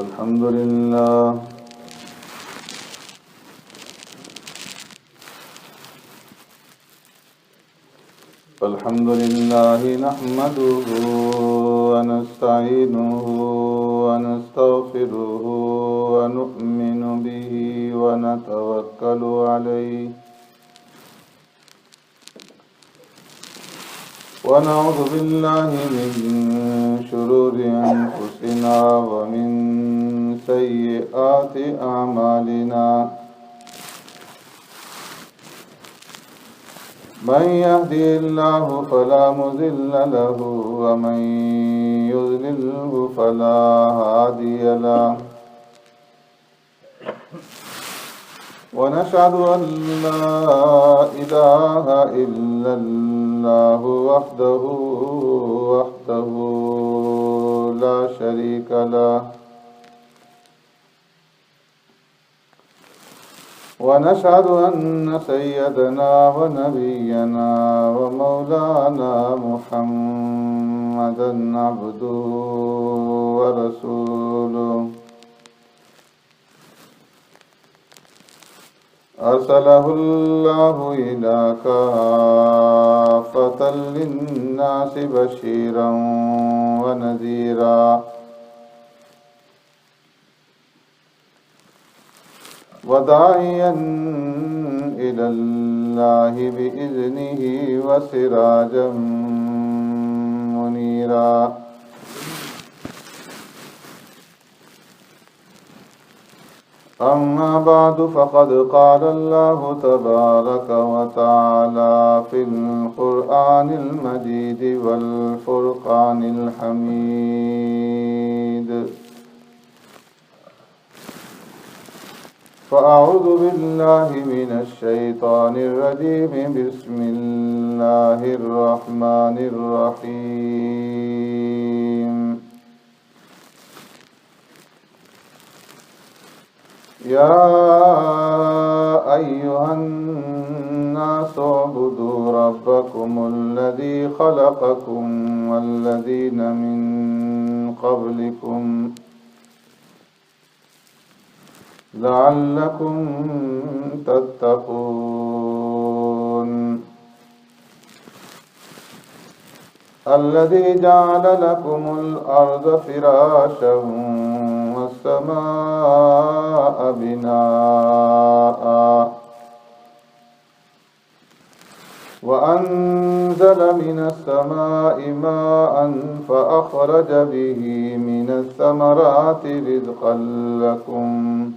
الحمد لله نحمده ونستعينه ونستغفره ونؤمن به ونتوكل عليه ونعوذ بالله من شرور أنفسنا ومن سيئات أعمالنا من يهدي الله فلا مضل له ومن يضلله فلا هادي له ونشهد أن لا إله إلا الله وحده لا شريك له ونشهد أن سيدنا ونبينا ومولانا محمدا عبده ورسوله أرسله الله إلى كافة للناس بشيرا ونذيرا وداعيا إلى الله بإذنه وسراجا منيرا أما بعد فقد قال الله تبارك وتعالى في القرآن المجيد والفرقان الحميد فأعوذ بالله من الشيطان الرجيم بسم الله الرحمن الرحيم يا أيها الناس اعبدوا ربكم الذي خلقكم والذين من قبلكم لعلكم تتقون الذي جعل لكم الأرض فراشا والسماء بناء وأنزل من السماء ماء فأخرج به من الثمرات رزقا لكم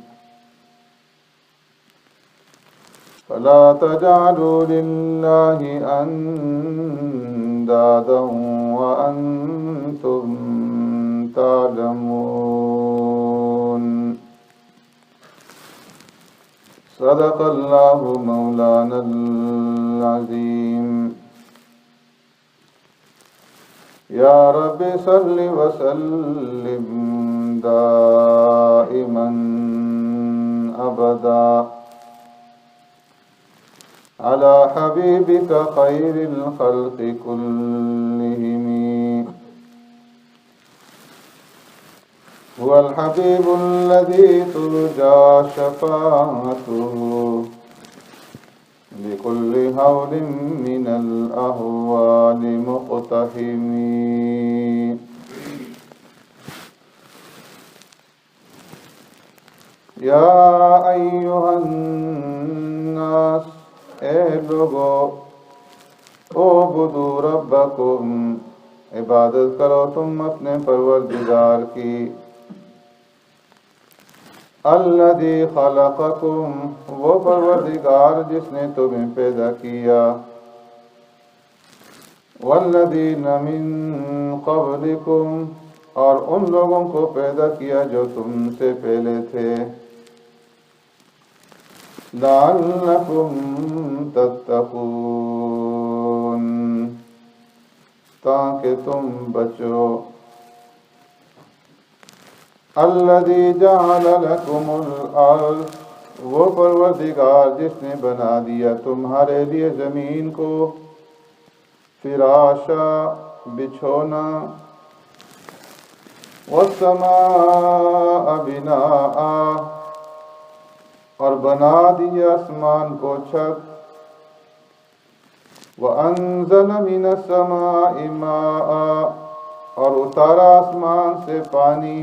فلا تجعلوا لله أندادا وأنتم تعلمون صدق الله مولانا العظيم يا رب صل وسلم دائما أبدا على حبيبك خير الخلق كلهم هو الحبيب الذي ترجى شفاعته لكل هول من الأهوال مقتحم يا أيها الناس اے لوگو اعبدوا ربکم عبادت کرو تم اپنے پروردگار کی الذی خلقکم وہ پروردگار جس نے تمہیں پیدا کیا والذین من قبلکم اور ان لوگوں کو پیدا کیا جو تم سے پہلے تھے لعلکم تتقون تاکہ تم بچو الذی جعل لکم الارض وہ پروردگار جس نے بنا دیا تمہارے لیے زمین کو فراشا بچھونا والسماء بناء، اور بنا دیا آسمان کو چھت، وَأَنزَلَ مِنَ السَّمَاءِ مَاءً، اور اتارا آسمان سے پانی،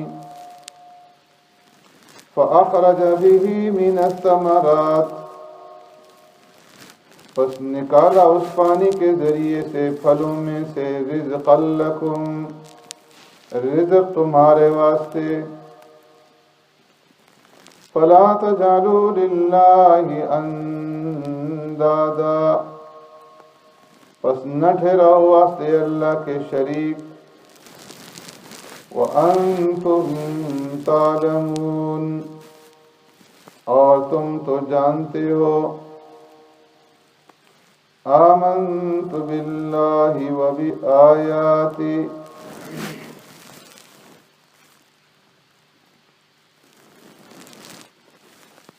فَأَخْرَجَ بِهِ مِنَ الثَّمَرَاتِ، پس نکالا اس پانی کے ذریعے سے پھلوں میں سے، رِزْقًا لَكُمْ، رزق تمہارے واسطے، فَلَا تَجْعَلُوا لِلَّهِ أَندَادًا، پس نہ ٹھہراؤ واسطے اللہ کے شریک، وَأَنْتُمْ تَعْلَمُونَ، اور تم تو جانتے ہو، آمنت باللہ وبآیاتہ،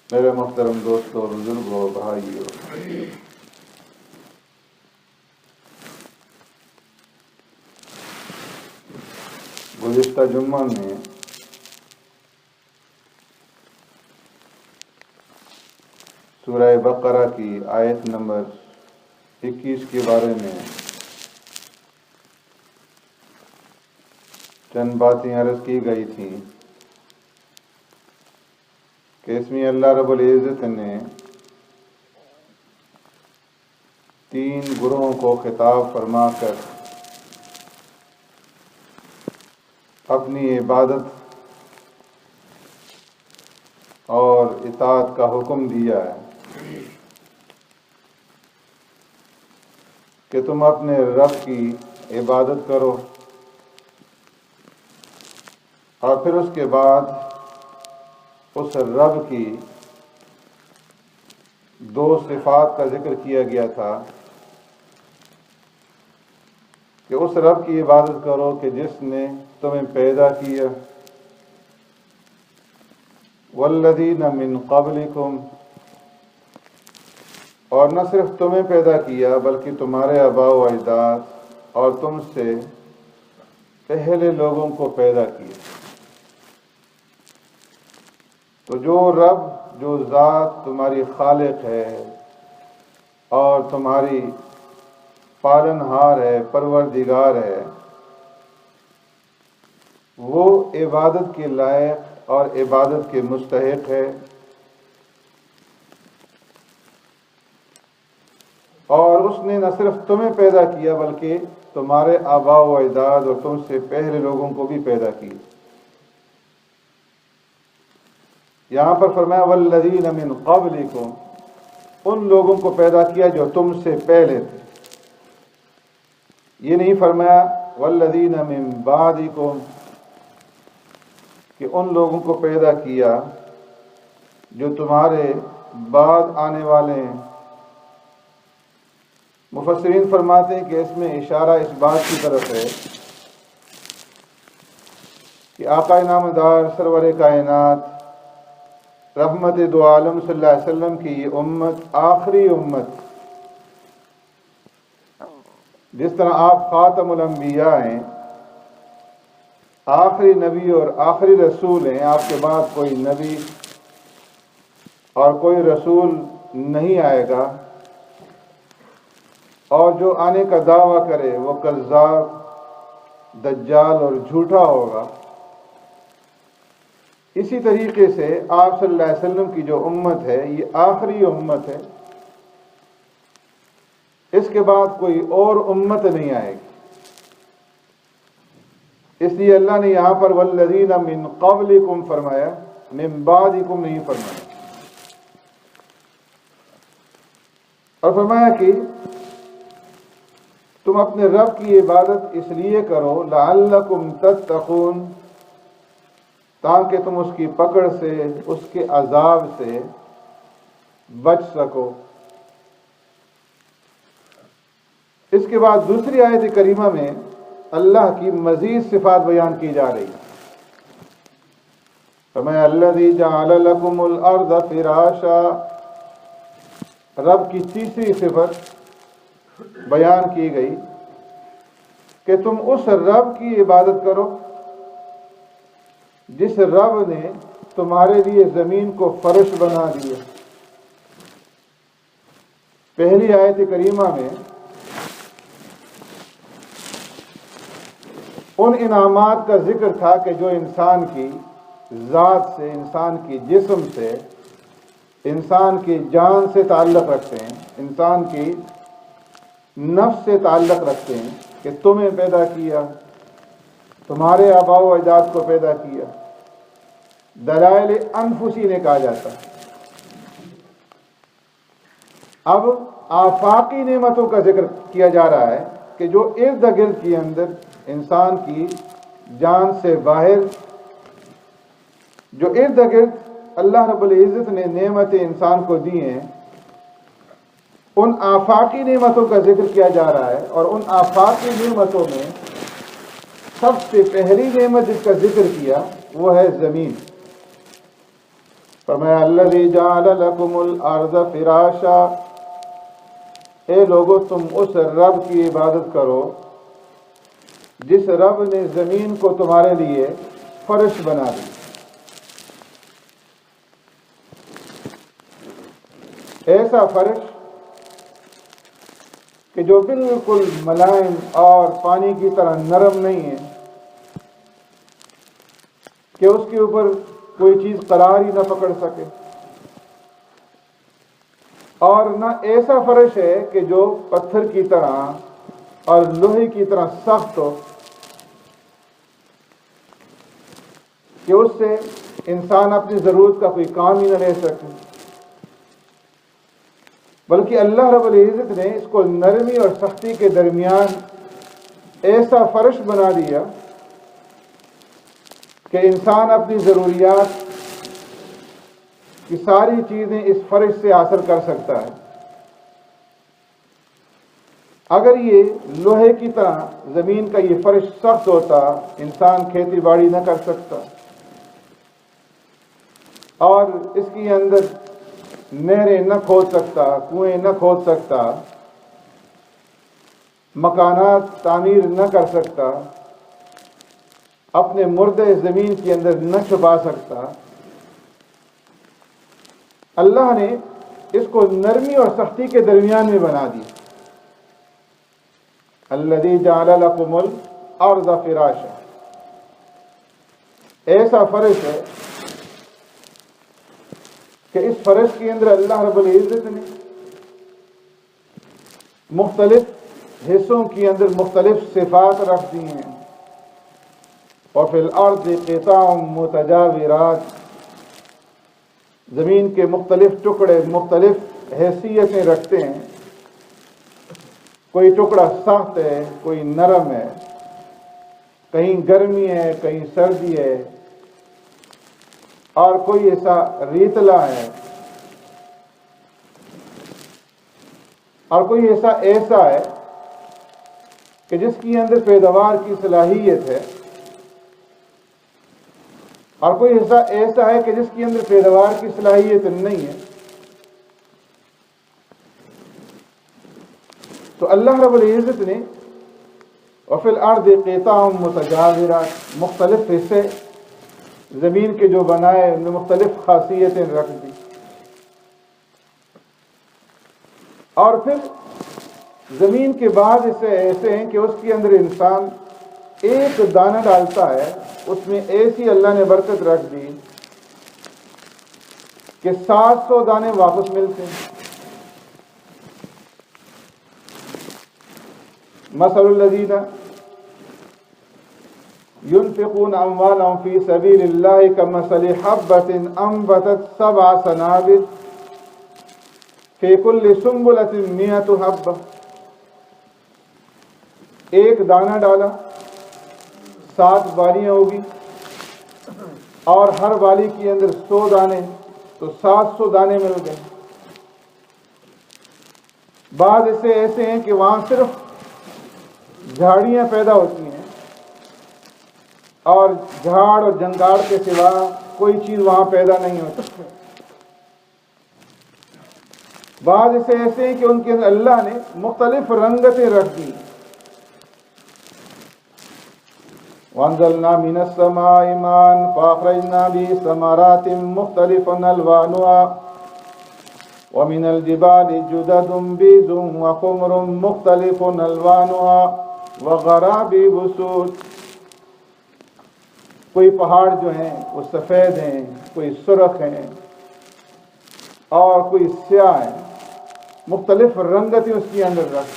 میرے محترم دوستوں، بزرگوں، بھائیوں، گزشتہ جمعہ میں سورہ بقرہ کی آیت نمبر 21 کے بارے میں چند باتیں عرض کی گئی تھیں کہ اس میں اللہ رب العزت نے 3 گروہوں کو خطاب فرما کر اپنی عبادت اور اطاعت کا حکم دیا ہے کہ تم اپنے رب کی عبادت کرو، اور پھر اس کے بعد اس رب کی 2 صفات کا ذکر کیا گیا تھا کہ اس رب کی عبادت کرو کہ جس نے تمہیں پیدا کیا، والذین من قبلکم، اور نہ صرف تمہیں پیدا کیا بلکہ تمہارے آباء و اجداد اور تم سے پہلے لوگوں کو پیدا کیا۔ تو جو رب، جو ذات تمہاری خالق ہے اور تمہاری پالن ہار ہے، پروردگار ہے، وہ عبادت کے لائق اور عبادت کے مستحق ہے، اور اس نے نہ صرف تمہیں پیدا کیا بلکہ تمہارے آباء و اجداد اور تم سے پہلے لوگوں کو بھی پیدا کیا۔ یہاں پر فرمایا والذین من قبلکم، ان لوگوں کو پیدا کیا جو تم سے پہلے تھے، یہ نہیں فرمایا والذین من بعدکم کہ ان لوگوں کو پیدا کیا جو تمہارے بعد آنے والے ہیں۔ مفسرین فرماتے ہیں کہ اس میں اشارہ اس بات کی طرف ہے کہ آقا نامدار سرور کائنات رحمت دو عالم صلی اللہ علیہ وسلم کی یہ امت آخری امت، جس طرح آپ خاتم الانبیاء ہیں، آخری نبی اور آخری رسول ہیں، آپ کے بعد کوئی نبی اور کوئی رسول نہیں آئے گا، اور جو آنے کا دعویٰ کرے وہ کذاب، دجال اور جھوٹا ہوگا۔ اسی طریقے سے آپ صلی اللہ علیہ وسلم کی جو امت ہے یہ آخری امت ہے، اس کے بعد کوئی اور امت نہیں آئے گی۔ اس لیے اللہ نے یہاں پر والذین من قبلکم فرمایا، من بعدکم نہیں فرمایا، اور فرمایا کہ تم اپنے رب کی عبادت اس لیے کرو لعلکم تتقون، تاکہ تم اس کی پکڑ سے، اس کے عذاب سے بچ سکو۔ اس کے بعد دوسری آیت کریمہ میں اللہ کی مزید صفات بیان کی جا رہی ہے۔ فرمایا الذی جعل لکم الارض فراشا، رب کی تیسری صفت بیان کی گئی کہ تم اس رب کی عبادت کرو جس رب نے تمہارے لیے زمین کو فرش بنا دیا۔ پہلی آیت کریمہ میں ان انعامات کا ذکر تھا کہ جو انسان کی ذات سے، انسان کی جسم سے، انسان کی جان سے تعلق رکھتے ہیں، انسان کی نفس سے تعلق رکھتے ہیں، کہ تمہیں پیدا کیا، تمہارے آباء و اجداد کو پیدا کیا۔ دلائل انفسی نے کہا جاتا ہے۔ اب آفاقی نعمتوں کا ذکر کیا جا رہا ہے کہ جو ارد گرد کے اندر انسان کی جان سے باہر، جو ارد گرد اللہ رب العزت نے نعمتیں انسان کو دی ہیں، ان آفاقی نعمتوں کا ذکر کیا جا رہا ہے۔ اور ان آفاقی نعمتوں میں سب سے پہلی نعمت جس کا ذکر کیا وہ ہے زمین۔ فرمایا الذی جعل لکم الارض فراشا، اے لوگو تم اس رب کی عبادت کرو جس رب نے زمین کو تمہارے لیے فرش بنا دی۔ ایسا فرش کہ جو بالکل ملائم اور پانی کی طرح نرم نہیں ہے، کہ اس کے اوپر کوئی چیز قرار ہی نہ پکڑ سکے، اور نہ ایسا فرش ہے کہ جو پتھر کی طرح اور لوہے کی طرح سخت ہو کہ اس سے انسان اپنی ضرورت کا کوئی کام ہی نہ لے سکے، بلکہ اللہ رب العزت نے اس کو نرمی اور سختی کے درمیان ایسا فرش بنا دیا کہ انسان اپنی ضروریات کی ساری چیزیں اس فرش سے حاصل کر سکتا ہے۔ اگر یہ لوہے کی طرح زمین کا یہ فرش سخت ہوتا، انسان کھیتی باڑی نہ کر سکتا، اور اس کے اندر نہریں نہ کھود سکتا، کنویں نہ کھود سکتا، مکانات تعمیر نہ کر سکتا، اپنے مردے زمین کے اندر نہ چھپا سکتا۔ اللہ نے اس کو نرمی اور سختی کے درمیان میں بنا دی۔ الذی جعل لکم الارض فراشا، ایسا فرش ہے کہ اس فرش کے اندر اللہ رب العزت نے مختلف حصوں کے اندر مختلف صفات رکھ دی ہیں۔ وفی الارض قطع متجاورات، زمین کے مختلف ٹکڑے مختلف حیثیتیں رکھتے ہیں، کوئی ٹکڑا سخت ہے، کوئی نرم ہے، کہیں گرمی ہے، کہیں سردی ہے، اور کوئی ایسا ریتلا ہے، اور کوئی ایسا ہے کہ جس کے اندر پیداوار کی صلاحیت ہے، اور کوئی ایسا ہے کہ جس کے اندر پیداوار کی صلاحیت نہیں ہے۔ تو اللہ رب العزت نے وفی الارض قطع متجاورات، مختلف حصے زمین کے جو بنائے ان میں مختلف خاصیتیں رکھ دی، اور پھر زمین کے بعض حصے ایسے ہیں کہ اس کے اندر انسان ایک دانہ ڈالتا ہے، اس میں ایسی اللہ نے برکت رکھ دی کہ 700 دانے واپس ملتے ہیں۔ مثل الذین ينفقون اموالهم في سبيل الله كمثل حبة انبتت 7 سنابل في كل سنبلة 100 حبة، ایک دانہ ڈالا 7 بالیاں ہوگی، اور ہر بالی کے اندر 100 دانے، تو 700 دانے مل گئے۔ بعض ایسے ہیں کہ وہاں صرف جھاڑیاں پیدا ہوتی ہیں، اور جھاڑ اور جنگاڑ کے سوا کوئی چیز وہاں پیدا نہیں ہوتی۔ بعض ایسے ہیں کہ ان کے اندر اللہ نے مختلف رنگتیں رکھ دی۔ وانزلنا من السماء ماء فاخرجنا به ثمرات مختلفا الوانها ومن الجبال جدد بيض وحمر مختلف الوانها وغرابيب سود. کوئی پہاڑ جو ہیں وہ سفید ہیں، کوئی سرخ ہیں اور کوئی سیاہ ہیں، مختلف رنگتیں اس کے اندر رکھ.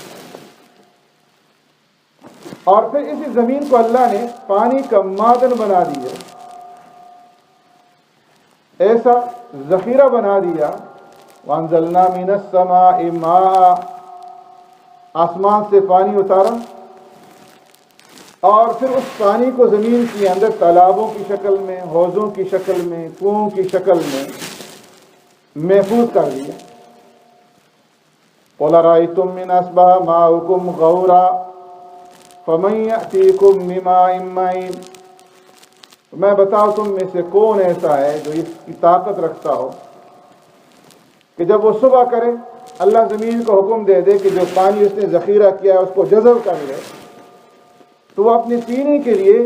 اور پھر اسی زمین کو اللہ نے پانی کا معدن بنا دیا، ایسا ذخیرہ بنا دیا. وانزلنا من السماء ماء، آسمان سے پانی اتارا اور پھر اس پانی کو زمین کے اندر تالابوں کی شکل میں، حوضوں کی شکل میں، کنووں کی شکل میں محفوظ کر دیا. قُلْ أَرَأَيْتُم مِّنْ أَصْبَحَ مَاؤُكُمْ غَوْرًا فَمَن يَأْتِيكُم بِمَاءٍ مَّعِينٍ. میں بتاؤ تم میں سے کون ایسا ہے جو اس کی طاقت رکھتا ہو کہ جب وہ صبح کرے اللہ زمین کو حکم دے دے کہ جو پانی اس نے ذخیرہ کیا ہے اس کو جذب کر لے، تو وہ اپنی پینے کے لیے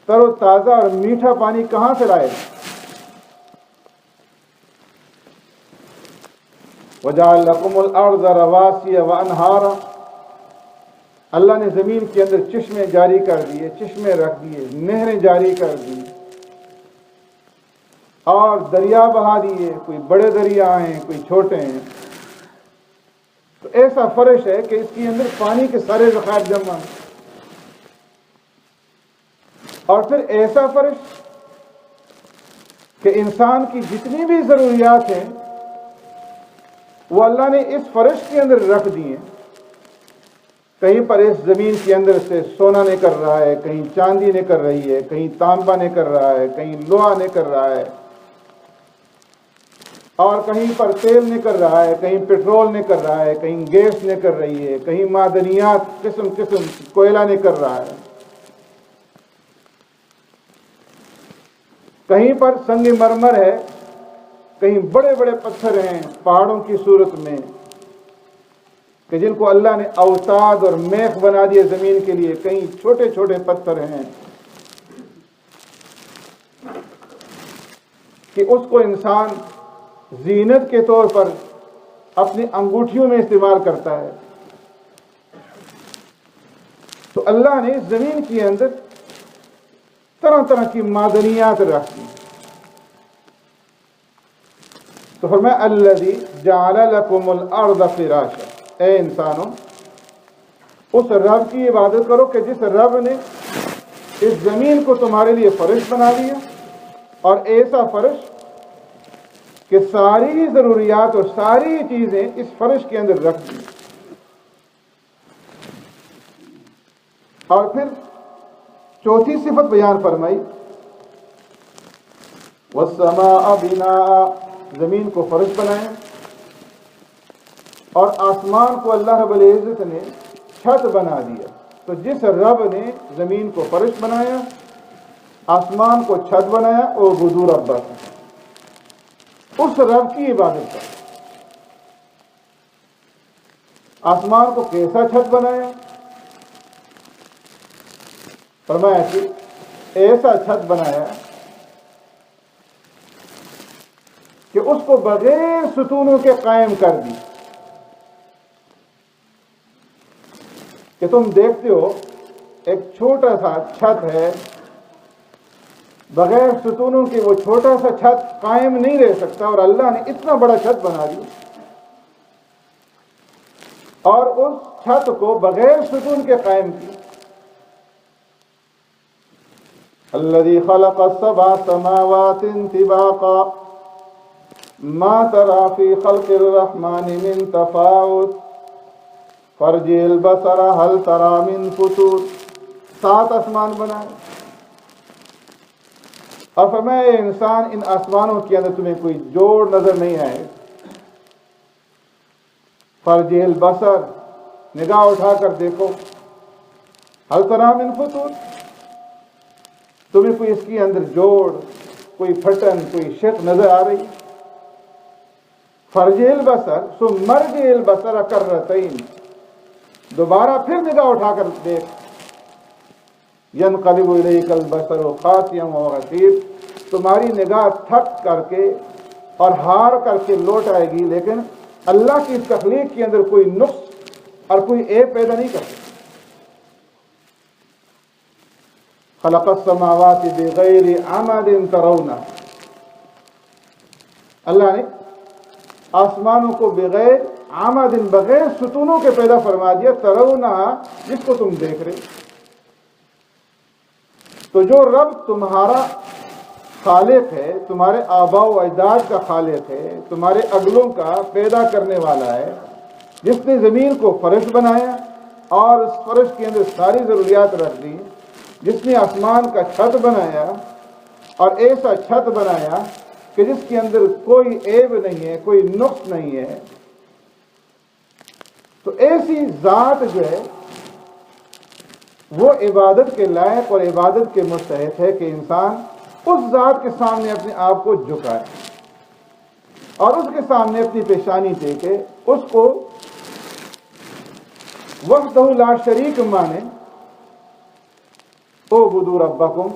تر و تازہ اور میٹھا پانی کہاں سے لائے گا؟ وَجَعَلَ لَكُمُ الْأَرْضَ رَوَاسِيَ وَأَنْهَارًا. اللہ نے زمین کے اندر چشمے جاری کر دیے، چشمے رکھ دیے، نہریں جاری کر دی اور دریا بہا دیے. کوئی بڑے دریا ہیں، کوئی چھوٹے ہیں. تو ایسا فرش ہے کہ اس کے اندر پانی کے سارے ذخائر جمع ہیں. اور پھر ایسا فرش کہ انسان کی جتنی بھی ضروریات ہیں وہ اللہ نے اس فرش کے اندر رکھ دی ہیں. کہیں پر اس زمین کے اندر سے سونا نکل رہا ہے، کہیں چاندی نکل رہی ہے، کہیں تانبا نکل رہا ہے، کہیں لوہا نکل رہا ہے، اور کہیں پر تیل نکل رہا ہے، کہیں پیٹرول نکل رہا ہے، کہیں گیس نکل رہی ہے، کہیں معدنیات قسم قسم کوئلہ نکل رہا ہے، کہیں پر سنگ مرمر ہے، کہیں بڑے بڑے پتھر ہیں پہاڑوں کی صورت میں کہ جن کو اللہ نے اوتاد اور میخ بنا دیے زمین کے لیے، کہیں چھوٹے چھوٹے پتھر ہیں کہ اس کو انسان زینت کے طور پر اپنی انگوٹھیوں میں استعمال کرتا ہے. تو اللہ نے زمین کے اندر طرح طرح کی معدنیات رکھی. تو فرمایا الذی جعل لکم الارض فراشا. اے انسانوں، اس رب کی عبادت کرو کہ جس رب نے اس زمین کو تمہارے لیے فرش بنا دیا، اور ایسا فرش کہ ساری ضروریات اور ساری چیزیں اس فرش کے اندر رکھ دی. اور پھر چوتھی صفت بیان فرمائی، وَالسَّمَاءَ بِنَاءً. زمین کو فرش بنایا اور آسمان کو اللہ رب العزت نے چھت بنا دیا. تو جس رب نے زمین کو فرش بنایا، آسمان کو چھت بنایا، اور بدور ربک، اس رب کی عبادت کر. آسمان کو کیسا چھت بنایا؟ فرمایا کہ ایسا چھت بنایا کہ اس کو بغیر ستونوں کے قائم کر دی. کہ تم دیکھتے ہو ایک چھوٹا سا چھت ہے، بغیر ستونوں کے وہ چھوٹا سا چھت قائم نہیں رہ سکتا، اور اللہ نے اتنا بڑا چھت بنا دیا اور اس چھت کو بغیر ستون کے قائم کی. الذي خلق السبع سماوات طباقا ما ترى في خلق الرحمن من تفاوت فرجع البصر هل ترى من فطور. 7 آسمان بنائے اور فرمایا اے انسان، ان آسمانوں کے اندر تمہیں کوئی جوڑ نظر نہیں آئے. فرجع البصر، نگاہ اٹھا کر دیکھو، هل ترى من فطور، تمہیں کوئی اس کے اندر جوڑ، کوئی پھٹن، کوئی شق نظر آ رہی؟ فرجع البصر ثم ارجع البصر کرتین، دوبارہ پھر نگاہ اٹھا کر دیکھ. ينقلب إليك البصر خاسئا وهو حسير، تمہاری نگاہ تھک کر کے اور ہار کر کے لوٹ آئے گی، لیکن اللہ کی تخلیق کے اندر کوئی نقص اور کوئی عیب پیدا نہیں کرتا۔ خلق السماوات بغیر عمد ترونہ، اللہ نے آسمانوں کو بغیر عمد، بغیر ستونوں کے پیدا فرما دیا، ترونہ جس کو تم دیکھ رہے۔ تو جو رب تمہارا خالق ہے، تمہارے آباء و اجداد کا خالق ہے، تمہارے اگلوں کا پیدا کرنے والا ہے، جس نے زمین کو فرش بنایا اور اس فرش کے اندر ساری ضروریات رکھ دی، جس نے آسمان کا چھت بنایا اور ایسا چھت بنایا کہ جس کے اندر کوئی عیب نہیں ہے، کوئی نقص نہیں ہے، تو ایسی ذات جو ہے وہ عبادت کے لائق اور عبادت کے مستحق ہے کہ انسان اس ذات کے سامنے اپنے آپ کو جھکائے اور اس کے سامنے اپنی پیشانی دے کے اس کو وحدہ لا شریک مانے۔ اعبدوا ربکم،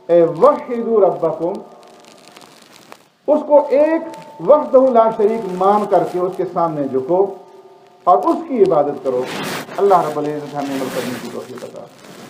اے وحدوا ربکم، اس کو ایک وحدہ لا شریک مان کر کے اس کے سامنے جھکو اور اس کی عبادت کرو۔ اللہ رب العزت ہمیں عمل کرنے کی توفیق عطا فرمائے۔